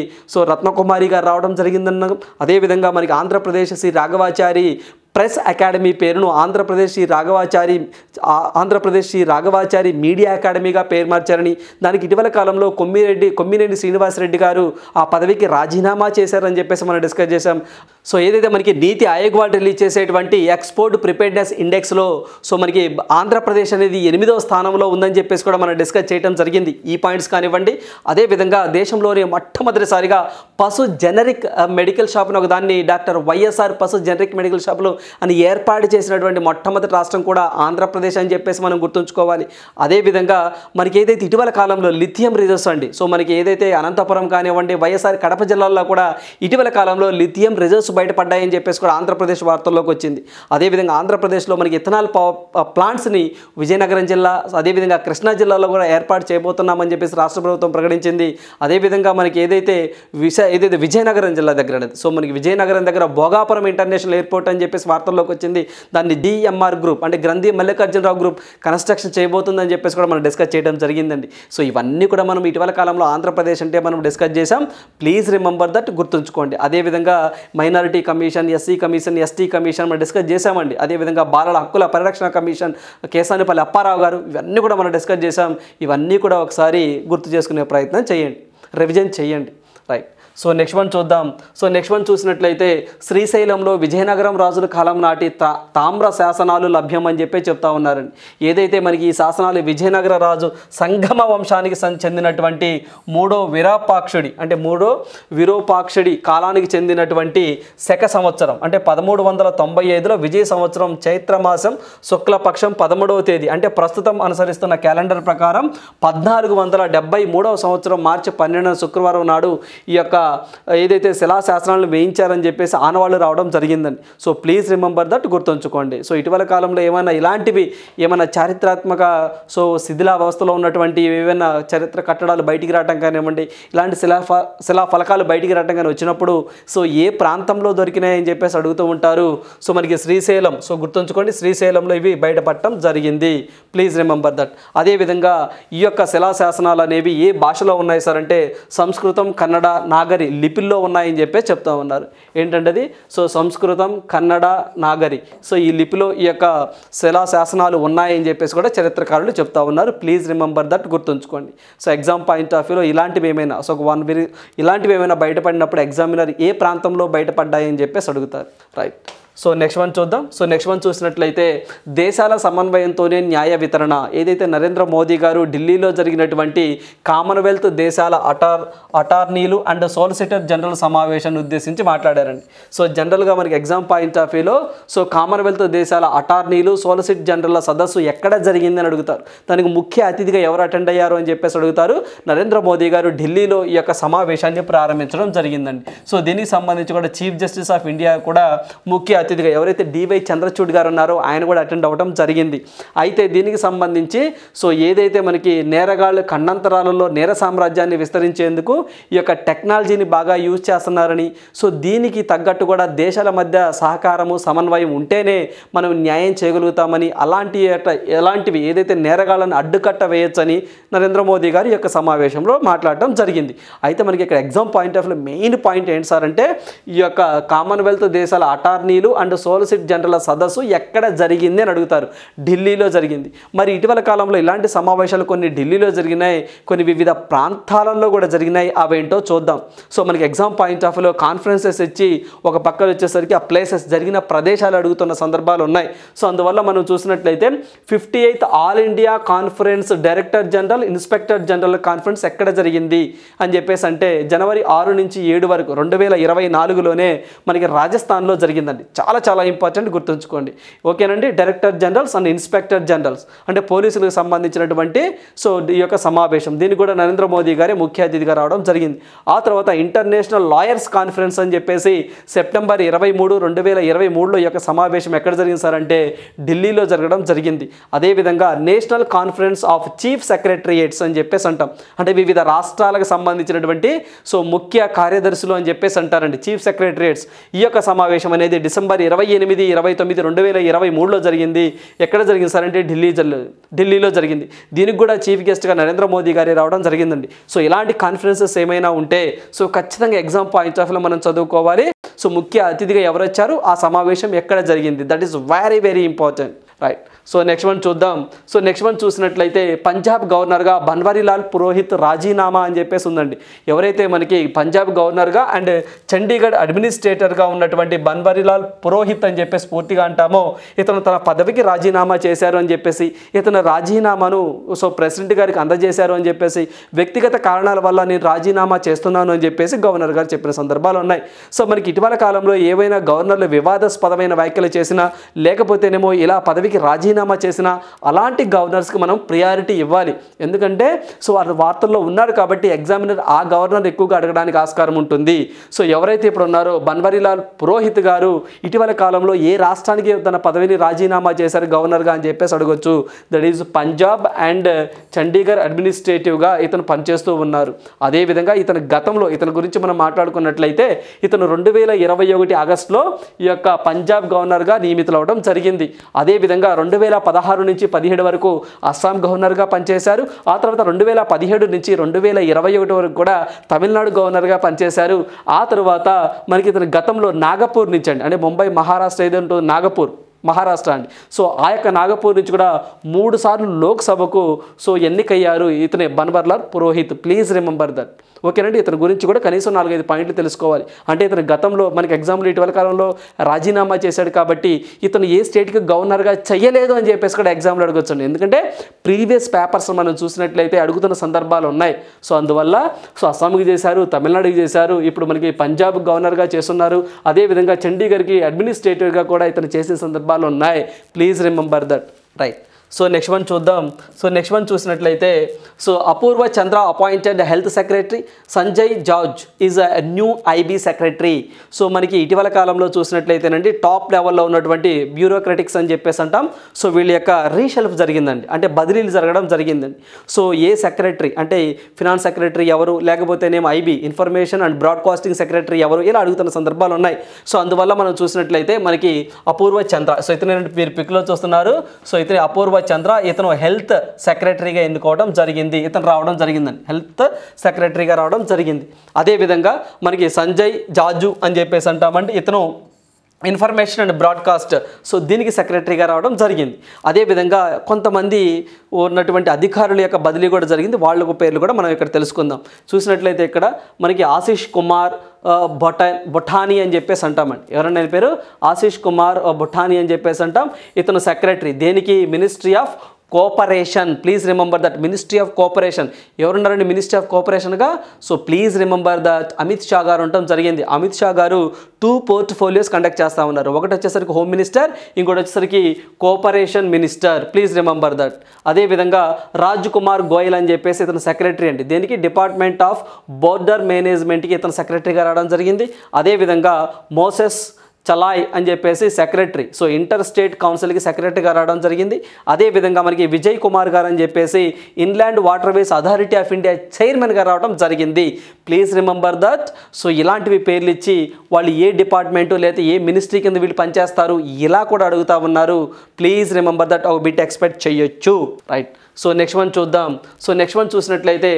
రత్నకుమారి గారు రావడం జరిగిందన్నాం. అదేవిధంగా మనకి ఆంధ్రప్రదేశ్ శ్రీ రాఘవాచారి ప్రెస్ అకాడమీ పేరును ఆంధ్రప్రదేశ్ శ్రీ రాఘవాచారి మీడియా అకాడమీగా పేరు మార్చారని, దానికి ఇటీవల కాలంలో కొమ్మినేని శ్రీనివాసరెడ్డి గారు ఆ పదవికి రాజీనామా చేశారని చెప్పేసి మనం డిస్కస్ చేశాం. సో ఏదైతే మనకి నీతి ఆయోగ్ వాళ్ళు రిలీజ్ చేసేటువంటి ఎక్స్పోర్ట్ ప్రిపేర్డ్నెస్ ఇండెక్స్లో సో మనకి ఆంధ్రప్రదేశ్ అనేది 8వ స్థానంలో ఉందని చెప్పేసి కూడా మనం డిస్కస్ చేయడం జరిగింది. ఈ పాయింట్స్ కానివ్వండి, అదేవిధంగా దేశంలోనే మొట్టమొదటిసారిగా పశు జనరిక్ మెడికల్ షాప్ను ఒకదాన్ని డాక్టర్ వైఎస్ఆర్ పశు జనరిక్ మెడికల్ షాపులు అని ఏర్పాటు చేసినటువంటి మొట్టమొదటి రాష్ట్రం కూడా ఆంధ్రప్రదేశ్ అని చెప్పేసి మనం గుర్తుంచుకోవాలి. అదేవిధంగా మనకి ఏదైతే ఇటీవల కాలంలో లిథియం రిజర్వ్స్ అండి, సో మనకి ఏదైతే అనంతపురం కానివ్వండి, వైఎస్ఆర్ కడప జిల్లాల్లో కూడా ఇటీవల కాలంలో లిథియం రిజర్వ్స్ బయటపడ్డాయని చెప్పేసి కూడా ఆంధ్రప్రదేశ్ వార్తల్లోకి వచ్చింది. అదేవిధంగా ఆంధ్రప్రదేశ్లో మనకి ఇథనాల్ ప్లాంట్స్ని విజయనగరం జిల్లా, అదేవిధంగా కృష్ణా జిల్లాలో కూడా ఏర్పాటు చేయబోతున్నామని చెప్పేసి రాష్ట్ర ప్రభుత్వం ప్రకటించింది. అదేవిధంగా మనకి ఏదైతే విజయనగరం జిల్లా దగ్గర, సో మనకి విజయనగరం దగ్గర భోగాపురం ఇంటర్నేషనల్ ఎయిర్పోర్ట్ అని చెప్పేసి వార్తల్లోకి వచ్చింది. దాన్ని డిఎంఆర్ గ్రూప్ అంటే గ్రంథి మల్లికార్జునరావు గ్రూప్ కన్స్ట్రక్షన్ చేయబోతుందని చెప్పేసి కూడా మనం డిస్కస్ చేయడం జరిగిందండి. సో ఇవన్నీ కూడా మనం ఇటీవల కాలంలో ఆంధ్రప్రదేశ్ అంటే మనం డిస్కస్ చేసాం. ప్లీజ్ రిమెంబర్ దట్, గుర్తుంచుకోండి. అదేవిధంగా minority commission, SC commission, ST commission మనం డిస్కస్ చేసామండి. అదేవిధంగా బాలల హక్కుల పరిరక్షణ కమిషన్, కేసానిపల్లి అప్పారావు గారు, ఇవన్నీ కూడా మనం డిస్కస్ చేసాం. ఇవన్నీ కూడా ఒకసారి గుర్తు చేసుకునే ప్రయత్నం చేయండి, రివిజన్ చేయండి. రైట్. సో నెక్స్ట్ వన్ చూద్దాం. సో నెక్స్ట్ వన్ చూసినట్లయితే శ్రీశైలంలో విజయనగరం రాజుల కాలం నాటి తామ్ర శాసనాలు లభ్యం అని చెప్పి చెప్తా ఉన్నారండి. ఏదైతే మనకి ఈ శాసనాలు విజయనగర రాజు సంగమ వంశానికి చెందినటువంటి మూడో విరూపాక్షుడి కాలానికి చెందినటువంటి శక సంవత్సరం అంటే 1395లో విజయ సంవత్సరం చైత్రమాసం శుక్లపక్షం 13వ తేదీ అంటే ప్రస్తుతం అనుసరిస్తున్న క్యాలెండర్ ప్రకారం 1473వ సంవత్సరం మార్చి 12వ శుక్రవారం నాడు ఈ యొక్క ఏదైతే శిలాశాసనాలను వేయించారని చెప్పేసి ఆనవాళ్ళు రావడం జరిగిందండి. సో ప్లీజ్ రిమెంబర్ దట్, గుర్తుంచుకోండి. సో ఇటీవల కాలంలో ఏమైనా చారిత్రాత్మక సో శిథిలావస్థలో ఉన్నటువంటి ఏమైనా చరిత్ర కట్టడాలు బయటికి రావటం కానివ్వండి, ఇలాంటి శిలాఫలకాలు బయటికి రావటం కానీ వచ్చినప్పుడు సో ఏ ప్రాంతంలో దొరికినాయని చెప్పేసి అడుగుతూ ఉంటారు. సో మనకి శ్రీశైలం, సో గుర్తుంచుకోండి, శ్రీశైలంలో ఇవి బయటపడటం జరిగింది. Please remember that. అదేవిధంగా ఈ యొక్క శిలాశాసనాలు అనేవి ఏ భాషలో ఉన్నాయి సార్ అంటే సంస్కృతం, కన్నడ, నాగరి లిపిల్లో ఉన్నాయని చెప్పేసి చెప్తా ఉన్నారు. ఏంటంటే అది సో సంస్కృతం, కన్నడ, నాగరి, సో ఈ లిపిలో ఈ యొక్క శిలాశాసనాలు ఉన్నాయని చెప్పేసి కూడా చరిత్రకారులు చెప్తా ఉన్నారు. ప్లీజ్ రిమెంబర్ దట్, గుర్తుంచుకోండి. సో ఎగ్జామ్ పాయింట్ ఆఫ్ వ్యూలో ఇలాంటివి ఏమైనా బయటపడినప్పుడు ఎగ్జామినర్ ఏ ప్రాంతంలో బయటపడ్డాయని చెప్పేసి అడుగుతారు. రైట్. సో నెక్స్ట్ వన్ చూద్దాం. సో నెక్స్ట్ వన్ చూసినట్లయితే దేశాల సమన్వయంతోనే న్యాయ వితరణ, ఏదైతే నరేంద్ర మోదీ గారు ఢిల్లీలో జరిగినటువంటి కామన్వెల్త్ దేశాల అటార్నీలు అండ్ సోలిసిటర్ జనరల్ సమావేశాన్ని ఉద్దేశించి మాట్లాడారండి. సో జనరల్గా మనకి ఎగ్జామ్ పాయింట్ ఆఫ్ వ్యూలో సో కామన్వెల్త్ దేశాల అటార్నీలు, సోలిసిటర్ జనరల్ సదస్సు ఎక్కడ జరిగిందని అడుగుతారు. దానికి ముఖ్య అతిథిగా ఎవరు అటెండ్ అయ్యారు అని చెప్పేసి అడుగుతారు. నరేంద్ర మోదీ గారు ఢిల్లీలో ఈ యొక్క సమావేశాన్ని ప్రారంభించడం జరిగిందండి. సో దీనికి సంబంధించి కూడా చీఫ్ జస్టిస్ ఆఫ్ ఇండియా కూడా ముఖ్య అతిథిగా ఎవరైతే డివై చంద్రచూడ్ గారు ఉన్నారో ఆయన కూడా అటెండ్ అవ్వడం జరిగింది. అయితే దీనికి సంబంధించి సో ఏదైతే మనకి నేరగాళ్ళు ఖండాంతరాలలో నేర సామ్రాజ్యాన్ని విస్తరించేందుకు ఈ యొక్క టెక్నాలజీని బాగా యూజ్ చేస్తున్నారని, సో దీనికి తగ్గట్టు కూడా దేశాల మధ్య సహకారము, సమన్వయం ఉంటేనే మనం న్యాయం చేయగలుగుతామని, ఎలాంటివి ఏదైతే నేరగాళ్ళని అడ్డుకట్ట వేయొచ్చని నరేంద్ర మోదీ గారు ఈ యొక్క సమావేశంలో మాట్లాడటం జరిగింది. అయితే మనకి ఇక్కడ exam point of main point ఏంటి సార్ అంటే ఈ యొక్క కామన్వెల్త్ దేశాల అటార్నీలు అండ్ సోలిసిటర్ జనరల్ సదస్సు ఎక్కడ జరిగింది అని అడుగుతారు. ఢిల్లీలో జరిగింది. మరి ఇటీవల కాలంలో ఇలాంటి సమావేశాలు కొన్ని ఢిల్లీలో జరిగినాయి, కొన్ని వివిధ ప్రాంతాలలో కూడా జరిగినాయి. అవేంటో చూద్దాం. సో మనకి ఎగ్జామ్ పాయింట్ ఆఫ్ వ్యూలో కాన్ఫరెన్సెస్ ఇచ్చి ఒక పక్కన వచ్చేసరికి ఆ ప్లేసెస్ జరిగిన ప్రదేశాలు అడుగుతున్న సందర్భాలు ఉన్నాయి. సో అందువల్ల మనం చూసినట్లయితే 58th all India conference director general, inspector general conference ఎక్కడ జరిగింది అని చెప్పేసి అంటే జనవరి 6 నుంచి 7 వరకు 2024లోనే మనకి రాజస్థాన్లో జరిగిందండి. చాలా ఇంపార్టెంట్, గుర్తుంచుకోండి. ఓకేనండి. Director generals and inspector generals అంటే పోలీసులకు సంబంధించినటువంటి సో ఈ యొక్క సమావేశం, దీనికి కూడా నరేంద్ర మోదీ గారే ముఖ్య అతిథిగా రావడం జరిగింది. ఆ తర్వాత ఇంటర్నేషనల్ లాయర్స్ కాన్ఫరెన్స్ అని చెప్పేసి సెప్టెంబర్ 23, 2023లో ఈ యొక్క సమావేశం ఎక్కడ జరిగింది సార్ అంటే ఢిల్లీలో జరగడం జరిగింది. అదేవిధంగా నేషనల్ కాన్ఫరెన్స్ ఆఫ్ చీఫ్ సెక్రటరియేట్స్ అని చెప్పేసి అంటాం. అంటే వివిధ రాష్ట్రాలకు సంబంధించినటువంటి సో ముఖ్య కార్యదర్శులు అని చెప్పేసి అంటారండి, చీఫ్ సెక్రటరియేట్స్. ఈ యొక్క సమావేశం అనేది డిసెంబర్ నవంబర్ 28, 29, 2023లో జరిగింది. ఎక్కడ జరిగింది సార్ అంటే ఢిల్లీలో జరిగింది. దీనికి కూడా చీఫ్ గెస్ట్గా నరేంద్ర మోదీ గారి రావడం జరిగిందండి. సో ఇలాంటి కాన్ఫరెన్సెస్ ఏమైనా ఉంటే సో ఖచ్చితంగా ఎగ్జామ్ పాయింట్ ఆఫ్ వ్యూలో మనం చదువుకోవాలి. సో ముఖ్య అతిథిగా ఎవరు వచ్చారు, ఆ సమావేశం ఎక్కడ జరిగింది, that is very very important, right. So next one చూద్దాం. సో నెక్స్ట్ వన్ చూసినట్లయితే పంజాబ్ గవర్నర్గా బన్వారీలాల్ పురోహిత్ రాజీనామా అని చెప్పేసి ఉందండి. ఎవరైతే మనకి పంజాబ్ గవర్నర్గా అండ్ చండీగఢ్ అడ్మినిస్ట్రేటర్గా ఉన్నటువంటి బన్వారీలాల్ పురోహిత్ అని చెప్పేసి పూర్తిగా అంటామో, ఇతను తన పదవికి రాజీనామా చేశారు అని చెప్పేసి, ఇతను రాజీనామాను సో ప్రెసిడెంట్ గారికి అందజేశారు అని చెప్పేసి, వ్యక్తిగత కారణాల వల్ల నేను రాజీనామా చేస్తున్నాను అని చెప్పేసి గవర్నర్ గారు చెప్పిన సందర్భాలు ఉన్నాయి. సో మనకి ఇటీవల కాలంలో ఏవైనా గవర్నర్లు వివాదాస్పదమైన వ్యాఖ్యలు చేసినా లేకపోతేనేమో ఇలా పదవికి రాజీనామా చేసిన అలాంటి గవర్నర్స్కి మనం ప్రియారిటీ ఇవ్వాలి. ఎందుకంటే సో వారు వార్తల్లో ఉన్నారు కాబట్టి ఎగ్జామినర్ ఆ గవర్నర్ ఎక్కువగా అడగడానికి ఆస్కారం ఉంటుంది. సో ఎవరైతే ఇప్పుడు ఉన్నారో బన్వారీలాల్ పురోహిత్ గారు ఇటీవల కాలంలో ఏ రాష్ట్రానికి తన పదవిని రాజీనామా చేశారు గవర్నర్గా అని చెప్పేసి అడగొచ్చు. That is Punjab and Chandigarh అడ్మినిస్ట్రేటివ్గా ఇతను పనిచేస్తూ ఉన్నారు. అదేవిధంగా ఇతను గతంలో ఇతని గురించి మనం మాట్లాడుకున్నట్లయితే ఇతను 2021 ఆగస్టులో ఈ యొక్క పంజాబ్ గవర్నర్గా నియమితులవడం జరిగింది. అదేవిధంగా 2016 నుంచి 17 వరకు అస్సాం గవర్నర్గా పనిచేశారు. ఆ తర్వాత 2017 నుంచి 2021 వరకు కూడా తమిళనాడు గవర్నర్గా పనిచేశారు. ఆ తర్వాత మనకి ఇతను గతంలో నాగపూర్ నుంచి అంటే ముంబై మహారాష్ట్ర ఏదంటూ నాగపూర్ మహారాష్ట్ర అండి. సో ఆ యొక్క నాగపూర్ నుంచి కూడా 3 సార్లు లోక్సభకు సో ఎన్నికయ్యారు ఇతనే Banwarilal Purohit. Please remember that. ఓకేనండి. ఇతని గురించి కూడా కనీసం 4-5 పాయింట్లు తెలుసుకోవాలి. అంటే ఇతను గతంలో మనకి ఎగ్జామ్లో ఇటీవల కాలంలో రాజీనామా చేశాడు కాబట్టి ఇతను ఏ స్టేట్కి గవర్నర్గా చేయలేదు అని చెప్పేసి కూడా ఎగ్జామ్లో అడగొచ్చండి. ఎందుకంటే ప్రీవియస్ పేపర్స్ మనం చూసినట్లయితే అడుగుతున్న సందర్భాలు ఉన్నాయి. సో అందువల్ల సో అస్సాంకి చేశారు, తమిళనాడుకి చేశారు, ఇప్పుడు మనకి పంజాబ్ గవర్నర్గా చేస్తున్నారు. అదేవిధంగా చండీగఢ్కి అడ్మినిస్ట్రేటివ్గా కూడా ఇతను చేసిన సందర్భాలు ఉన్నాయి. Please remember that, right. So next one చూద్దాం. సో నెక్స్ట్ వన్ చూసినట్లయితే so Apoorva Chandra appointed health secretary, Sanjay George is a new IB secretary. So మనకి ఇటీవల కాలంలో చూసినట్లయితేనండి టాప్ లెవెల్లో ఉన్నటువంటి బ్యూరోక్రటిక్స్ అని చెప్పేసి అంటాం. సో వీళ్ళ యొక్క రీషెల్ఫ్ జరిగిందండి, అంటే బదిలీలు జరగడం జరిగిందండి. సో ఏ సెక్రటరీ అంటే ఫినాన్స్ సెక్రటరీ ఎవరు, లేకపోతేనేమో IB information and broadcasting secretary ఎవరు, ఇలా అడుగుతున్న సందర్భాలు ఉన్నాయి. సో అందువల్ల మనం చూసినట్లయితే మనకి అపూర్వ చంద్ర, సో ఇతను మీరు పిక్లో చూస్తున్నారు. సో ఇతని అపూర్వ చంద్ర, ఇతను హెల్త్ సెక్రటరీగా ఎన్నుకోవడం జరిగింది. ఇతను రావడం జరిగిందండి, హెల్త్ సెక్రటరీగా రావడం జరిగింది. అదేవిధంగా మనకి సంజయ్ జాజు అని చెప్పేసి అంటామంటే ఇతను ఇన్ఫర్మేషన్ అండ్ బ్రాడ్కాస్ట్, సో దీనికి సెక్రటరీగా రావడం జరిగింది. అదేవిధంగా కొంతమంది ఉన్నటువంటి అధికారుల యొక్క బదిలీ కూడా జరిగింది. వాళ్ళ పేర్లు కూడా మనం ఇక్కడ తెలుసుకుందాం. చూసినట్లయితే ఇక్కడ మనకి ఆశీష్ కుమార్ బొఠానీ అని చెప్పేసి అంటామండి. ఎవరన్నా పేరు ఆశీష్ కుమార్ బొఠానీ అని చెప్పేసి అంటాం. ఇతను సెక్రటరీ దేనికి, ministry of cooperation. Please remember that, ministry of cooperation. ఎవరున్నారండి మినిస్ట్రీ ఆఫ్ కోఆపరేషన్గా? So please remember that Amit Shah గారు ఉండటం జరిగింది. అమిత్ షా గారు 2 పోర్ట్ఫోలియోస్ కండక్ట్ చేస్తూ ఉన్నారు. ఒకటి వచ్చేసరికి హోమ్ మినిస్టర్, ఇంకోటి వచ్చేసరికి cooperation minister. Please remember that. అదేవిధంగా రాజ్ కుమార్ గోయల్ అని చెప్పేసి ఇతను సెక్రటరీ అండి. దేనికి, డిపార్ట్మెంట్ ఆఫ్ బోర్డర్ మేనేజ్మెంట్కి ఇతను సెక్రటరీగా రావడం జరిగింది. అదేవిధంగా మోసెస్ చలాయ్ అని చెప్పేసి సెక్రటరీ, సో ఇంటర్ స్టేట్ కౌన్సిల్కి సెక్రటరీగా రావడం జరిగింది. అదేవిధంగా మనకి విజయ్ కుమార్ గారు అని చెప్పేసి inland waterways authority of India చైర్మన్గా రావడం జరిగింది. Please remember that. సో ఇలాంటివి పేర్లు ఇచ్చి వాళ్ళు ఏ డిపార్ట్మెంటు లేదా ఏ మినిస్ట్రీ కింద వీళ్ళు పనిచేస్తారు ఇలా కూడా అడుగుతూ ఉన్నారు. ప్లీజ్ రిమెంబర్ దట్, ఒక బిట్ ఎక్స్పెక్ట్ చేయొచ్చు, రైట్. సో నెక్స్ట్ వన్ చూద్దాం. సో నెక్స్ట్ వన్ చూసినట్లయితే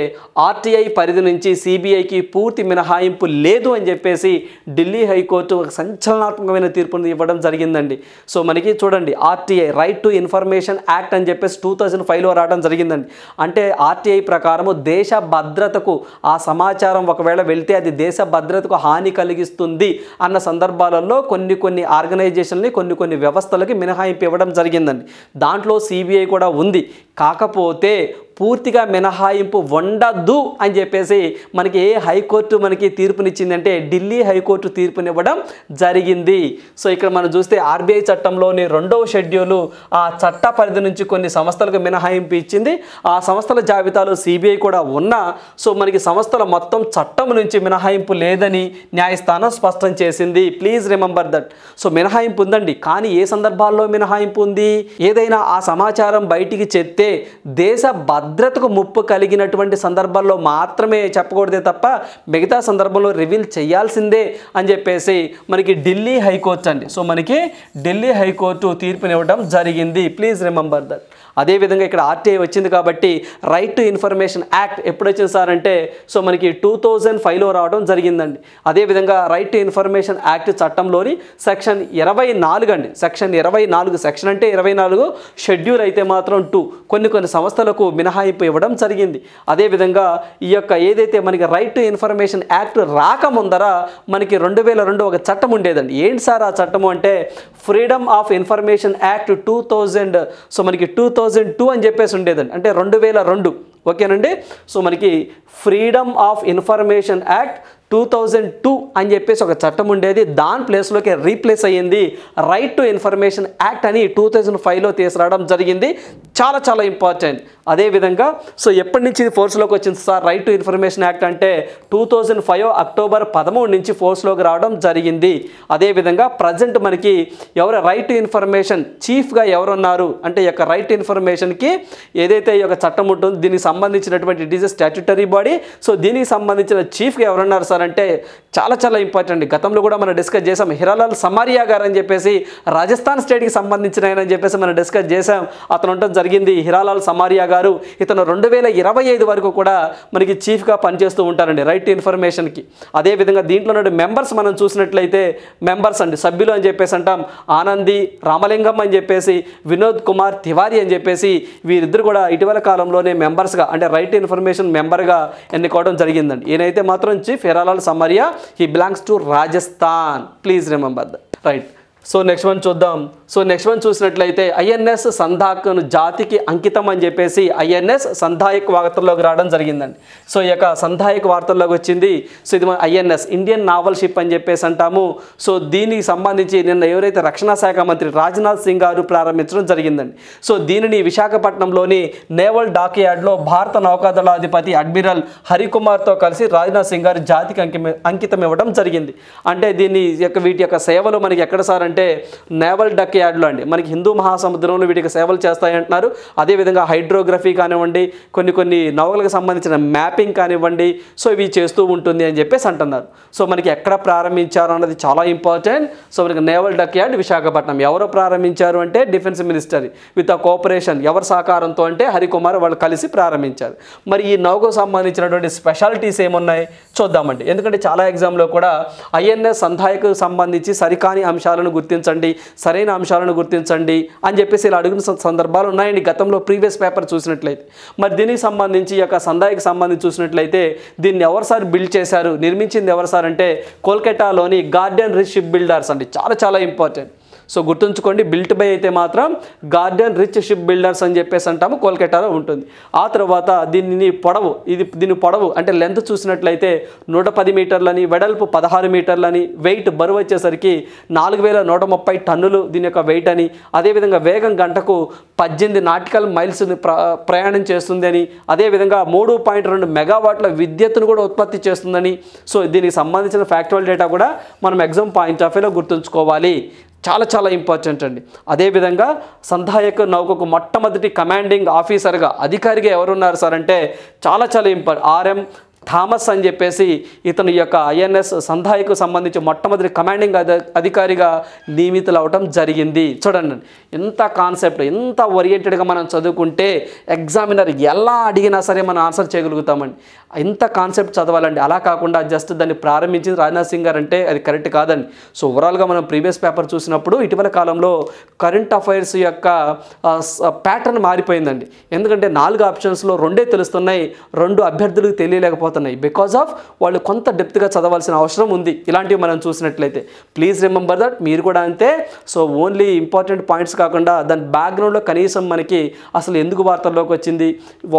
ఆర్టీఐ పరిధి నుంచి సిబిఐకి పూర్తి మినహాయింపు లేదు అని చెప్పేసి ఢిల్లీ హైకోర్టు ఒక సంచలనాత్మకమైన తీర్పును ఇవ్వడం జరిగిందండి. సో మనకి చూడండి, RTI right to information act అని చెప్పేసి 2005లో రావడం జరిగిందండి. అంటే ఆర్టీఐ ప్రకారము దేశ భద్రతకు ఆ సమాచారం ఒకవేళ వెళ్తే అది దేశ భద్రతకు హాని కలిగిస్తుంది అన్న సందర్భాలలో కొన్ని ఆర్గనైజేషన్ని కొన్ని వ్యవస్థలకి మినహాయింపు ఇవ్వడం జరిగిందండి. దాంట్లో సిబిఐ కూడా ఉంది. కాకపోతే పూర్తిగా మినహాయింపు ఉండదు అని చెప్పేసి మనకి ఏ హైకోర్టు మనకి తీర్పునిచ్చిందంటే ఢిల్లీ హైకోర్టు తీర్పునివ్వడం జరిగింది. సో ఇక్కడ మనం చూస్తే ఆర్బీఐ చట్టంలోని 2వ షెడ్యూలు ఆ చట్ట పరిధి నుంచి కొన్ని సంస్థలకు మినహాయింపు ఇచ్చింది. ఆ సంస్థల జాబితాలో సిబిఐ కూడా ఉన్నా సో మనకి సంస్థల మొత్తం చట్టం నుంచి మినహాయింపు లేదని న్యాయస్థానం స్పష్టం చేసింది. Please remember that. సో మినహాయింపు ఉందండి, కానీ ఏ సందర్భాల్లో మినహాయింపు ఉంది? ఏదైనా ఆ సమాచారం బయటికి చెప్తే దేశ భద్రతకు ముప్పు కలిగినటువంటి సందర్భాల్లో మాత్రమే చెప్పకూడదే తప్ప మిగతా సందర్భంలో రివీల్ చేయాల్సిందే అని చెప్పేసి మనకి ఢిల్లీ హైకోర్టు అండి. సో మనకి ఢిల్లీ హైకోర్టు తీర్పునివ్వడం జరిగింది. Please remember that. అదేవిధంగా ఇక్కడ ఆర్టీఐ వచ్చింది కాబట్టి రైట్ టు ఇన్ఫర్మేషన్ యాక్ట్ ఎప్పుడు వచ్చింది సార్ అంటే సో మనకి 2005లో రావడం జరిగిందండి. అదేవిధంగా రైట్ టు ఇన్ఫర్మేషన్ యాక్ట్ చట్టంలోని సెక్షన్ 24 అండి. సెక్షన్ 24 సెక్షన్ అంటే 24, షెడ్యూల్ అయితే మాత్రం 2 కొన్ని సంస్థలకు మినహాయింపు ఇవ్వడం జరిగింది. అదేవిధంగా ఈ యొక్క ఏదైతే మనకి రైట్ టు ఇన్ఫర్మేషన్ యాక్ట్ రాకముందర మనకి 2002 ఒక చట్టం ఉండేదండి. ఏంటి సార్ ఆ చట్టము అంటే freedom of information act 2000. So మనకి 2002 అని చెప్పేసి ఉండేదండి, అంటే 2002. ఓకేనండి. సో మనకి ఫ్రీడమ్ ఆఫ్ ఇన్ఫర్మేషన్ యాక్ట్ 2002 అని చెప్పేసి ఒక చట్టం ఉండేది. దాని ప్లేస్లోకి రీప్లేస్ అయ్యింది రైట్ టు ఇన్ఫర్మేషన్ యాక్ట్ అని 2005లో తీసుకురావడం జరిగింది. చాలా చాలా ఇంపార్టెంట్. అదేవిధంగా సో ఎప్పటి నుంచి ఇది ఫోర్స్లోకి వచ్చింది sir right to information act అంటే 2005 అక్టోబర్ 13 నుంచి ఫోర్స్లోకి రావడం జరిగింది. అదేవిధంగా ప్రజెంట్ మనకి ఎవరు రైట్ టు ఇన్ఫర్మేషన్ చీఫ్గా ఎవరున్నారు అంటే ఈ యొక్క రైట్ టు ఇన్ఫర్మేషన్కి ఏదైతే ఈ యొక్క చట్టం ఉంటుందో దీనికి సంబంధించినటువంటి it is a statutory body. So దీనికి సంబంధించిన చీఫ్గా ఎవరున్నారు సార్ అంటే చాలా చాలా ఇంపార్టెంట్. గతంలో కూడా మనం డిస్కస్ చేసాం. హిరాలాల్ సమారియా గారు అని చెప్పేసి రాజస్థాన్ స్టేట్కి సంబంధించిన ఆయన అని చెప్పేసి మనం డిస్కస్ చేసాం. అతను ఉండటం జరిగింది హిరాలాల్ సమారియా గారు. ఇతను 2025 వరకు కూడా మనకి చీఫ్గా పనిచేస్తూ ఉంటారండి రైట్ టు ఇన్ఫర్మేషన్కి. అదేవిధంగా దీంట్లో ఉన్న మెంబర్స్ మనం చూసినట్లయితే మెంబర్స్ అండి సభ్యులు అని చెప్పేసి అంటాం. ఆనంది రామలింగం అని చెప్పేసి, వినోద్ కుమార్ తివారీ అని చెప్పేసి వీరిద్దరు కూడా ఇటీవల కాలంలోనే మెంబర్స్గా అంటే రైట్ టు ఇన్ఫర్మేషన్ మెంబర్గా ఎన్నుకోవడం జరిగిందండి. ఈయనైతే మాత్రం chief Hiralal Samariya, he belongs to Rajasthan. Please remember that. Right. So next one చూద్దాం. సో నెక్స్ట్ వన్ చూసినట్లయితే ఐఎన్ఎస్ సంధాక్ను జాతికి అంకితం అని చెప్పేసి ఐఎన్ఎస్ సంధాయక్ వార్తల్లోకి రావడం జరిగిందండి. సో ఈ యొక్క సంధాయక్ వార్తల్లోకి వచ్చింది. సో ఇది ఐఎన్ఎస్ ఇండియన్ నావల్ షిప్ అని చెప్పేసి అంటాము. సో దీనికి సంబంధించి నిన్న ఎవరైతే రక్షణ శాఖ మంత్రి రాజ్నాథ్ సింగ్ గారు ప్రారంభించడం జరిగిందండి. సో దీనిని విశాఖపట్నంలోని నేవల్ డాక్యార్డ్లో భారత నౌకాదళాధిపతి అడ్మిరల్ హరికుమార్తో కలిసి రాజ్నాథ్ సింగ్ గారు జాతికి అంకితం ఇవ్వడం జరిగింది. అంటే దీని యొక్క వీటి యొక్క సేవలు మనకి ఎక్కడ సార్ అంటే నేవల్ డాక్యార్డ్లో అండి. మనకి హిందూ మహాసముద్రంలో వీటికి సేవలు చేస్తాయంటున్నారు. అదేవిధంగా హైడ్రోగ్రఫీ కానివ్వండి, కొన్ని నౌకలకు సంబంధించిన మ్యాపింగ్ కానివ్వండి, సో ఇవి చేస్తూ ఉంటుంది అని చెప్పేసి అంటున్నారు. సో మనకి ఎక్కడ ప్రారంభించారు అన్నది చాలా ఇంపార్టెంట్. సో మనకి నేవల్ డాక్యార్డ్ విశాఖపట్నం. ఎవరు ప్రారంభించారు అంటే defence minister with a cooperation. ఎవరి సహకారంతో అంటే హరికుమార్ వాళ్ళు కలిసి ప్రారంభించారు. మరి ఈ నౌకకు సంబంధించినటువంటి స్పెషాలిటీస్ ఏమున్నాయి చూద్దామండి. ఎందుకంటే చాలా ఎగ్జామ్లో కూడా ఐఎన్ఎస్ సంధాయకు సంబంధించి సరికాని అంశాలను గుర్తించండి, సరైన అంశాలను గుర్తించండి అని చెప్పేసి ఇలా అడిగిన సందర్భాలు ఉన్నాయండి గతంలో ప్రీవియస్ పేపర్ చూసినట్లయితే. మరి దీనికి సంబంధించి ఈ యొక్క సంధాయికి సంబంధించి చూసినట్లయితే దీన్ని ఎవరు సార్ బిల్డ్ చేశారు, నిర్మించింది ఎవరు సార్ అంటే కోల్కతాలోని గార్డెన్ రిచ్ షిప్ బిల్డర్స్ అండి. చాలా చాలా ఇంపార్టెంట్. సో గుర్తుంచుకోండి, బిల్ట్ బై అయితే మాత్రం గార్డెన్ రిచ్ షిప్ బిల్డర్స్ అని చెప్పేసి అంటాము, కోల్కతాలో ఉంటుంది. ఆ తర్వాత దీని పొడవు అంటే లెంత్ చూసినట్లయితే 110 మీటర్లని, వెడల్పు 16 మీటర్లని, వెయిట్ బరువు వచ్చేసరికి 4130 టన్నులు దీని యొక్క వెయిట్ అని, అదేవిధంగా వేగం గంటకు 18 నాటికల్ మైల్స్ ప్రయాణం చేస్తుంది అని, అదేవిధంగా 3.2 మెగావాట్ల విద్యుత్తును కూడా ఉత్పత్తి చేస్తుందని. సో దీనికి సంబంధించిన ఫ్యాక్చువల్ డేటా కూడా మనం ఎగ్జామ్ పాయింట్ ఆఫ్ వ్యూలో గుర్తుంచుకోవాలి. చాలా చాలా ఇంపార్టెంట్ అండి. అదేవిధంగా సంధాయక్ నౌకకు మొట్టమొదటి కమాండింగ్ ఆఫీసర్గా అధికారిగా ఎవరున్నారు సార్ అంటే చాలా చాలా ఆర్ఎం థామస్ అని చెప్పేసి ఇతను యొక్క ఐఎన్ఎస్ సంధాయకు సంబంధించి మొట్టమొదటి కమాండింగ్ అధికారిగా నియమితులు అవటం జరిగింది. చూడండి ఎంత కాన్సెప్ట్, ఎంత ఓరియంటెడ్గా మనం చదువుకుంటే ఎగ్జామినర్ ఎలా అడిగినా సరే మనం ఆన్సర్ చేయగలుగుతామండి. ఇంత కాన్సెప్ట్ చదవాలండి. అలా కాకుండా జస్ట్ దాన్ని ప్రారంభించింది రాజ్నాథ్ సింగ్ గారు అంటే అది కరెక్ట్ కాదండి. సో ఓవరాల్గా మనం ప్రీవియస్ పేపర్ చూసినప్పుడు ఇటీవల కాలంలో కరెంట్ అఫైర్స్ యొక్క ప్యాటర్న్ మారిపోయిందండి. ఎందుకంటే 4 ఆప్షన్స్లో 2 తెలుస్తున్నాయి, 2 అభ్యర్థులకు తెలియలేకపోతున్నాయి. బికాజ్ ఆఫ్ వాళ్ళు కొంత డెప్త్గా చదవాల్సిన అవసరం ఉంది ఇలాంటివి మనం చూసినట్లయితే. Please remember that. మీరు కూడా అంతే. సో ఓన్లీ ఇంపార్టెంట్ పాయింట్స్ కాకుండా దాని బ్యాక్గ్రౌండ్లో కనీసం మనకి అసలు ఎందుకు వార్తల్లోకి వచ్చింది,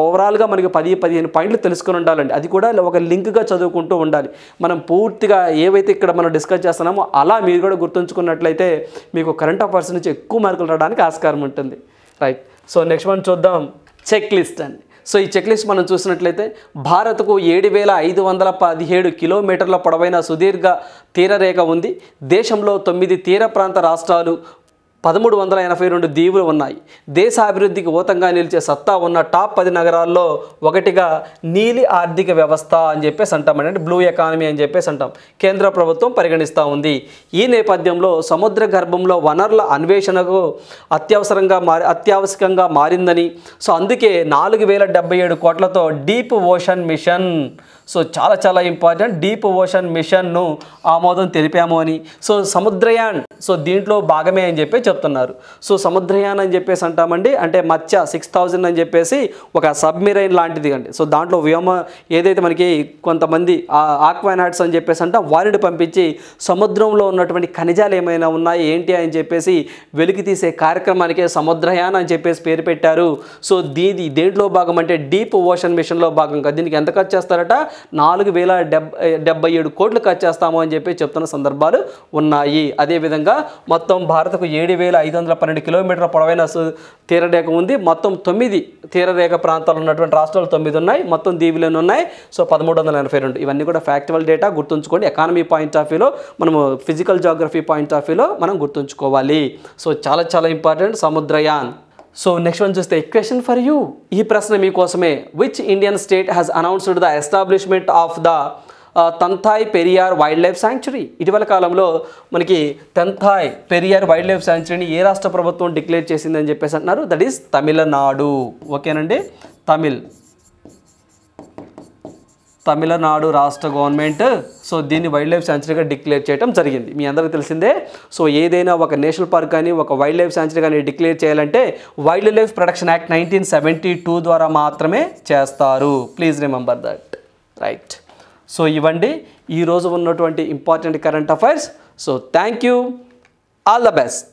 ఓవరాల్గా మనకి 10-15 పాయింట్లు తెలుసుకొని ఉండాలండి. అది కూడా ఒక లింక్గా చదువుకుంటూ ఉండాలి. మనం పూర్తిగా ఏవైతే ఇక్కడ మనం డిస్కస్ చేస్తున్నామో అలా మీరు కూడా గుర్తుంచుకున్నట్లయితే మీకు కరెంట్ అఫైర్స్ నుంచి ఎక్కువ మార్కులు రావడానికి ఆస్కారం ఉంటుంది. రైట్. సో నెక్స్ట్ మనం చూద్దాం చెక్ లిస్ట్ అండి. సో ఈ చెక్ లిస్ట్ మనం చూసినట్లయితే భారత్కు 7517 కిలోమీటర్ల పొడవైన సుదీర్ఘ తీరరేఖ ఉంది. దేశంలో 9 తీర ప్రాంత రాష్ట్రాలు 1382 దీవులు ఉన్నాయి. దేశ అభివృద్ధికి ఊతంగా నిలిచే సత్తా ఉన్న టాప్ 10 నగరాల్లో ఒకటిగా నీలి ఆర్థిక వ్యవస్థ అని చెప్పేసి అంటామండి, అంటే బ్లూ ఎకానమీ అని చెప్పేసి అంటాం. కేంద్ర ప్రభుత్వం పరిగణిస్తూ ఉంది. ఈ నేపథ్యంలో సముద్ర గర్భంలో వనరుల అన్వేషణకు అత్యావశ్యకంగా మారిందని, సో అందుకే 4077 కోట్లతో డీప్ ఓషన్ మిషన్, సో చాలా చాలా ఇంపార్టెంట్, డీప్ ఓషన్ మిషన్ను ఆమోదం తెలిపాము అని. సో సముద్రయాన్, సో దీంట్లో భాగమే అని చెప్పి చెప్తున్నారు. సో సముద్రయాన్ అని చెప్పేసి అంటామండి, అంటే మత్స్య 6000 అని చెప్పేసి ఒక సబ్మెరైన్ లాంటిది అండి. సో దాంట్లో ఏదైతే మనకి కొంతమంది ఆక్వానాట్స్ అని చెప్పేసి అంటాం, వారిని పంపించి సముద్రంలో ఉన్నటువంటి ఖనిజాలు ఏమైనా ఉన్నాయి ఏంటి అని చెప్పేసి వెలికి తీసే కార్యక్రమానికే సముద్రయాన్ అని చెప్పేసి పేరు పెట్టారు. సో దేంట్లో భాగం అంటే డీప్ ఓషన్ మిషన్లో భాగంగా దీనికి ఎంత ఖర్చు చేస్తారట, 4077 కోట్లు ఖర్చు చేస్తాము అని చెప్పి చెప్తున్న సందర్భాలు ఉన్నాయి. అదేవిధంగా మొత్తం భారత్కు 7512 కిలోమీటర్ల పొడవైన తీరరేఖ ఉంది. మొత్తం 9 తీరరేఖ ప్రాంతాలు ఉన్నటువంటి రాష్ట్రాలు 9 ఉన్నాయి, మొత్తం దీవులు ఉన్నాయి. సో 1382. ఇవన్నీ కూడా ఫ్యాక్చువల్ డేటా, గుర్తుంచుకోండి. ఎకానమీ పాయింట్ ఆఫ్ వ్యూలో, మనము ఫిజికల్ జాగ్రఫీ పాయింట్ ఆఫ్ వ్యూలో మనం గుర్తుంచుకోవాలి. సో చాలా చాలా important Samudrayaan. So next one చూస్తే క్వశ్చన్ ఫర్ యూ. ఈ ప్రశ్న మీకోసమే. Which Indian state has announced the establishment of the Thanthai Periyar wildlife sanctuary? ఇటీవల కాలంలో మనకి తంథాయ్ పెరియార్ వైల్డ్ లైఫ్ శాంక్చురీని ఏ రాష్ట్ర ప్రభుత్వం డిక్లేర్ చేసిందని చెప్పేసి అంటున్నారు? That is Tamil Nadu. ఓకేనండి, తమిళనాడు రాష్ట్ర గవర్నమెంట్ సో దీన్ని వైల్డ్ లైఫ్ శాంక్చురీగా డిక్లేర్ చేయడం జరిగింది. మీ అందరికీ తెలిసిందే. సో ఏదైనా ఒక నేషనల్ పార్క్ కానీ ఒక వైల్డ్ లైఫ్ శాంక్చురీ కానీ డిక్లేర్ చేయాలంటే వైల్డ్ లైఫ్ ప్రొటెక్షన్ యాక్ట్ 1972 ద్వారా మాత్రమే చేస్తారు. Please remember that, right. So ఇవ్వండి ఈరోజు ఉన్నటువంటి important current affairs. So thank you, all the best.